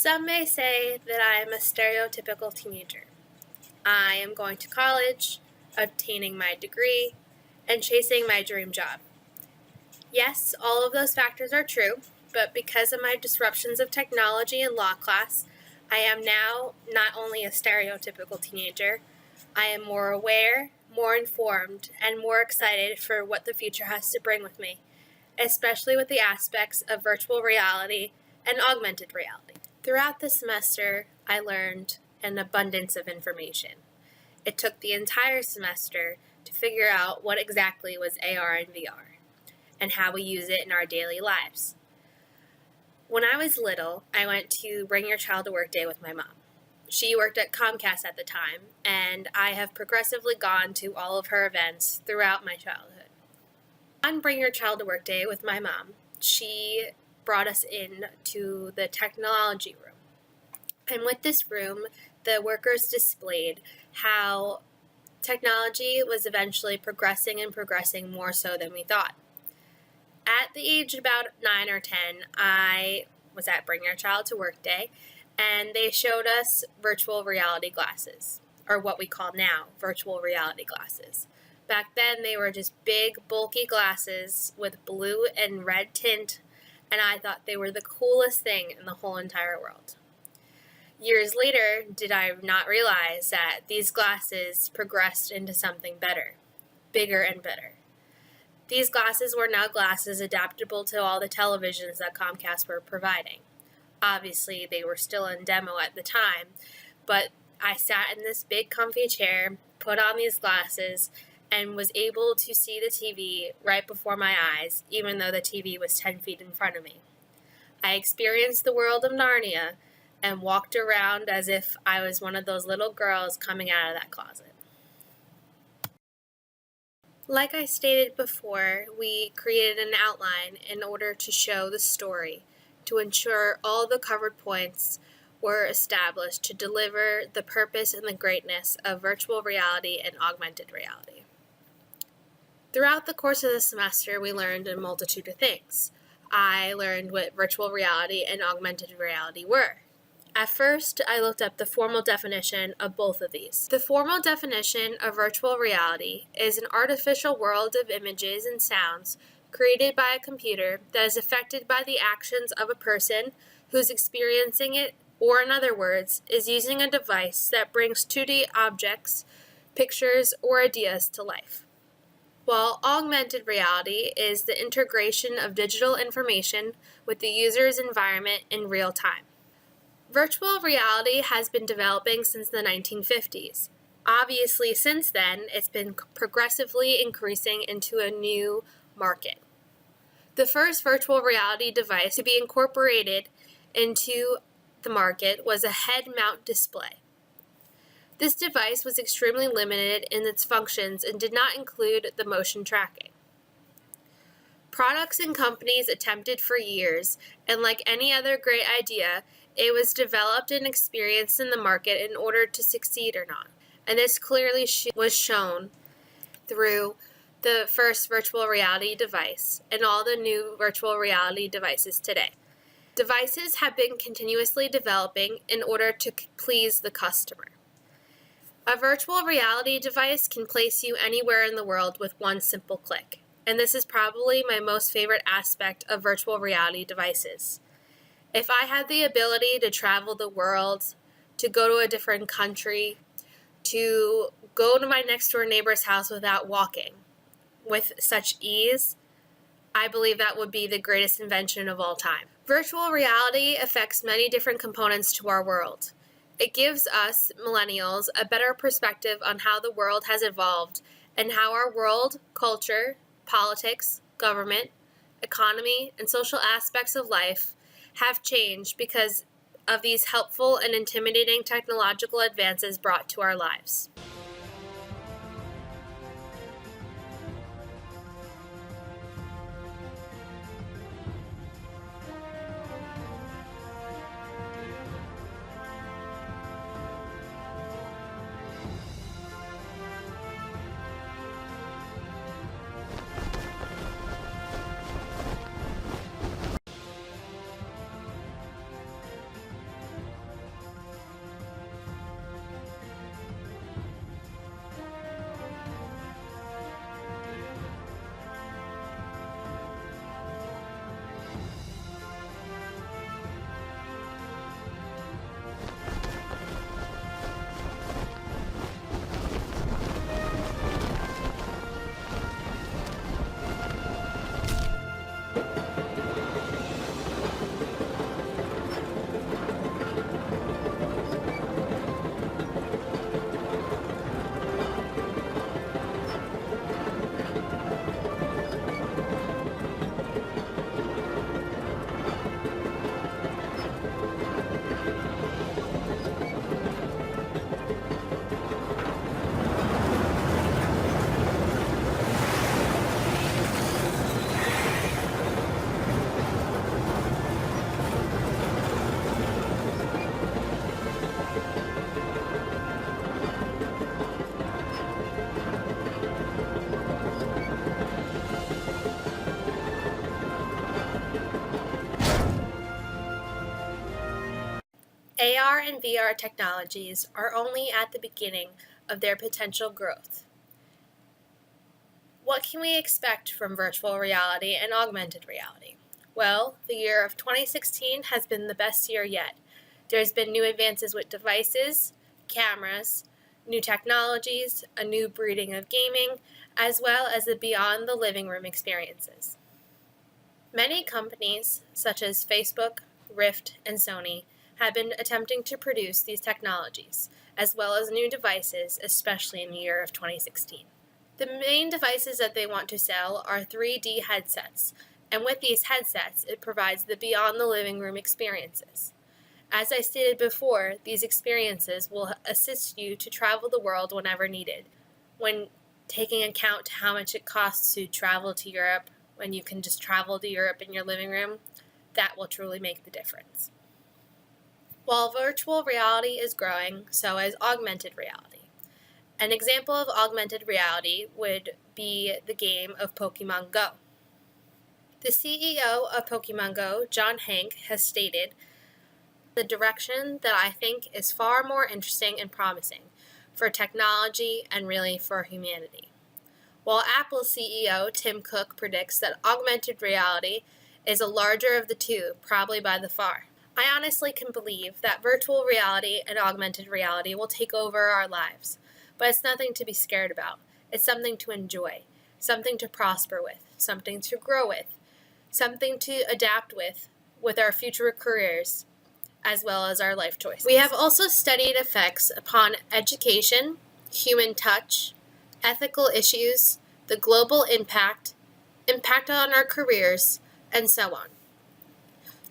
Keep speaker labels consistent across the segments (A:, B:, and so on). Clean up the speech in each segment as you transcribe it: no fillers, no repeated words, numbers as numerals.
A: Some may say that I am a stereotypical teenager. I am going to college, obtaining my degree, and chasing my dream job. Yes, all of those factors are true, but because of my disruptions of technology in law class, I am now not only a stereotypical teenager, I am more aware, more informed, and more excited for what the future has to bring with me, especially with the aspects of virtual reality and augmented reality. Throughout the semester, I learned an abundance of information. It took the entire semester to figure out what exactly was AR and VR and how we use it in our daily lives. When I was little, I went to Bring Your Child to Work Day with my mom. She worked at Comcast at the time, and I have progressively gone to all of her events throughout my childhood. On Bring Your Child to Work Day with my mom, she brought us in to the technology room. And with this room, the workers displayed how technology was eventually progressing more so than we thought. At the age of about 9 or 10, I was at Bring Your Child to Work Day, and they showed us virtual reality glasses, or what we call now virtual reality glasses. Back then, they were just big, bulky glasses with blue and red tint, and I thought they were the coolest thing in the whole entire world. Years later, did I not realize that these glasses progressed into something better, bigger and better. These glasses were now glasses adaptable to all the televisions that Comcast were providing. Obviously, they were still in demo at the time, but I sat in this big comfy chair, put on these glasses, and was able to see the TV right before my eyes, even though the TV was 10 feet in front of me. I experienced the world of Narnia and walked around as if I was one of those little girls coming out of that closet. Like I stated before, we created an outline in order to show the story, to ensure all the covered points were established to deliver the purpose and the greatness of virtual reality and augmented reality. Throughout the course of the semester, we learned a multitude of things. I learned what virtual reality and augmented reality were. At first, I looked up the formal definition of both of these. The formal definition of virtual reality is an artificial world of images and sounds created by a computer that is affected by the actions of a person who's experiencing it, or in other words, is using a device that brings 2D objects, pictures, or ideas to life. While augmented reality is the integration of digital information with the user's environment in real time. Virtual reality has been developing since the 1950s. Obviously, since then, it's been progressively increasing into a new market. The first virtual reality device to be incorporated into the market was a head-mount display. This device was extremely limited in its functions and did not include the motion tracking. Products and companies attempted for years, and like any other great idea, it was developed and experienced in the market in order to succeed or not. And this clearly was shown through the first virtual reality device and all the new virtual reality devices today. Devices have been continuously developing in order to please the customer. A virtual reality device can place you anywhere in the world with one simple click, and this is probably my most favorite aspect of virtual reality devices. If I had the ability to travel the world, to go to a different country, to go to my next door neighbor's house without walking with such ease, I believe that would be the greatest invention of all time. Virtual reality affects many different components to our world. It gives us, millennials, a better perspective on how the world has evolved and how our world, culture, politics, government, economy, and social aspects of life have changed because of these helpful and intimidating technological advances brought to our lives. AR and VR technologies are only at the beginning of their potential growth. What can we expect from virtual reality and augmented reality? Well, the year of 2016 has been the best year yet. There's been new advances with devices, cameras, new technologies, a new breeding of gaming, as well as the beyond the living room experiences. Many companies, such as Facebook, Rift, and Sony, have been attempting to produce these technologies, as well as new devices, especially in the year of 2016. The main devices that they want to sell are 3D headsets, and with these headsets, it provides the beyond the living room experiences. As I stated before, these experiences will assist you to travel the world whenever needed. When taking account how much it costs to travel to Europe, when you can just travel to Europe in your living room, that will truly make the difference. While virtual reality is growing, so is augmented reality. An example of augmented reality would be the game of Pokemon Go. The CEO of Pokemon Go, John Hank, has stated the direction that I think is far more interesting and promising for technology and really for humanity. While Apple CEO Tim Cook predicts that augmented reality is the larger of the two, probably by the far. I honestly can believe that virtual reality and augmented reality will take over our lives. But it's nothing to be scared about. It's something to enjoy, something to prosper with, something to grow with, something to adapt with our future careers, as well as our life choices. We have also studied effects upon education, human touch, ethical issues, the global impact on our careers, and so on.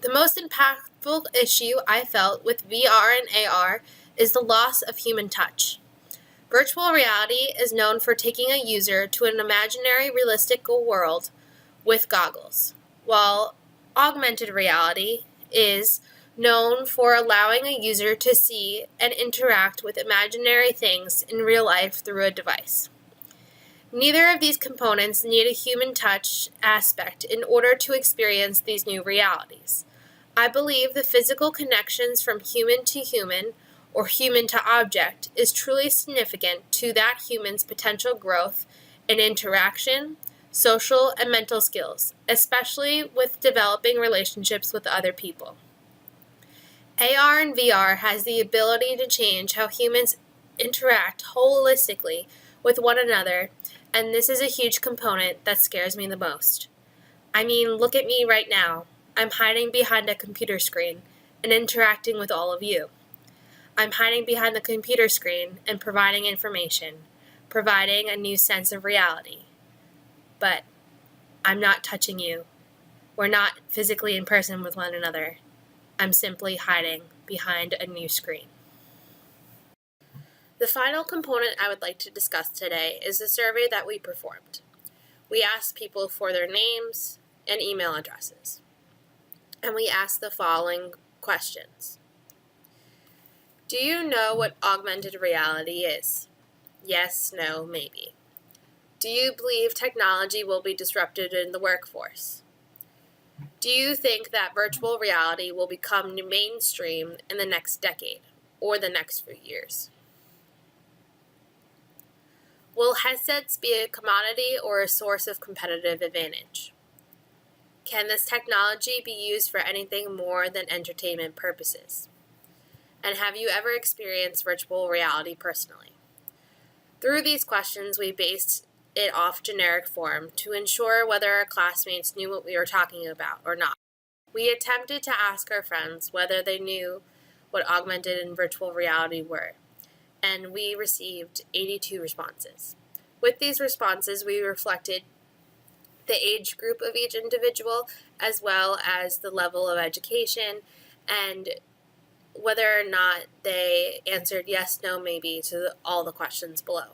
A: The most impactful issue I felt with VR and AR is the loss of human touch. Virtual reality is known for taking a user to an imaginary, realistic world with goggles, while augmented reality is known for allowing a user to see and interact with imaginary things in real life through a device. Neither of these components need a human touch aspect in order to experience these new realities. I believe the physical connections from human to human or human to object is truly significant to that human's potential growth in interaction, social, and mental skills, especially with developing relationships with other people. AR and VR has the ability to change how humans interact holistically with one another, and this is a huge component that scares me the most. I mean, look at me right now. I'm hiding behind a computer screen and interacting with all of you. I'm hiding behind the computer screen and providing information, providing a new sense of reality. But I'm not touching you. We're not physically in person with one another. I'm simply hiding behind a new screen. The final component I would like to discuss today is the survey that we performed. We asked people for their names and email addresses. And we asked the following questions. Do you know what augmented reality is? Yes, no, maybe. Do you believe technology will be disrupted in the workforce? Do you think that virtual reality will become mainstream in the next decade or the next few years? Will headsets be a commodity or a source of competitive advantage? Can this technology be used for anything more than entertainment purposes? And have you ever experienced virtual reality personally? Through these questions, we based it off generic form to ensure whether our classmates knew what we were talking about or not. We attempted to ask our friends whether they knew what augmented and virtual reality were, and we received 82 responses. With these responses, we reflected the age group of each individual, as well as the level of education, and whether or not they answered yes, no, maybe to all the questions below.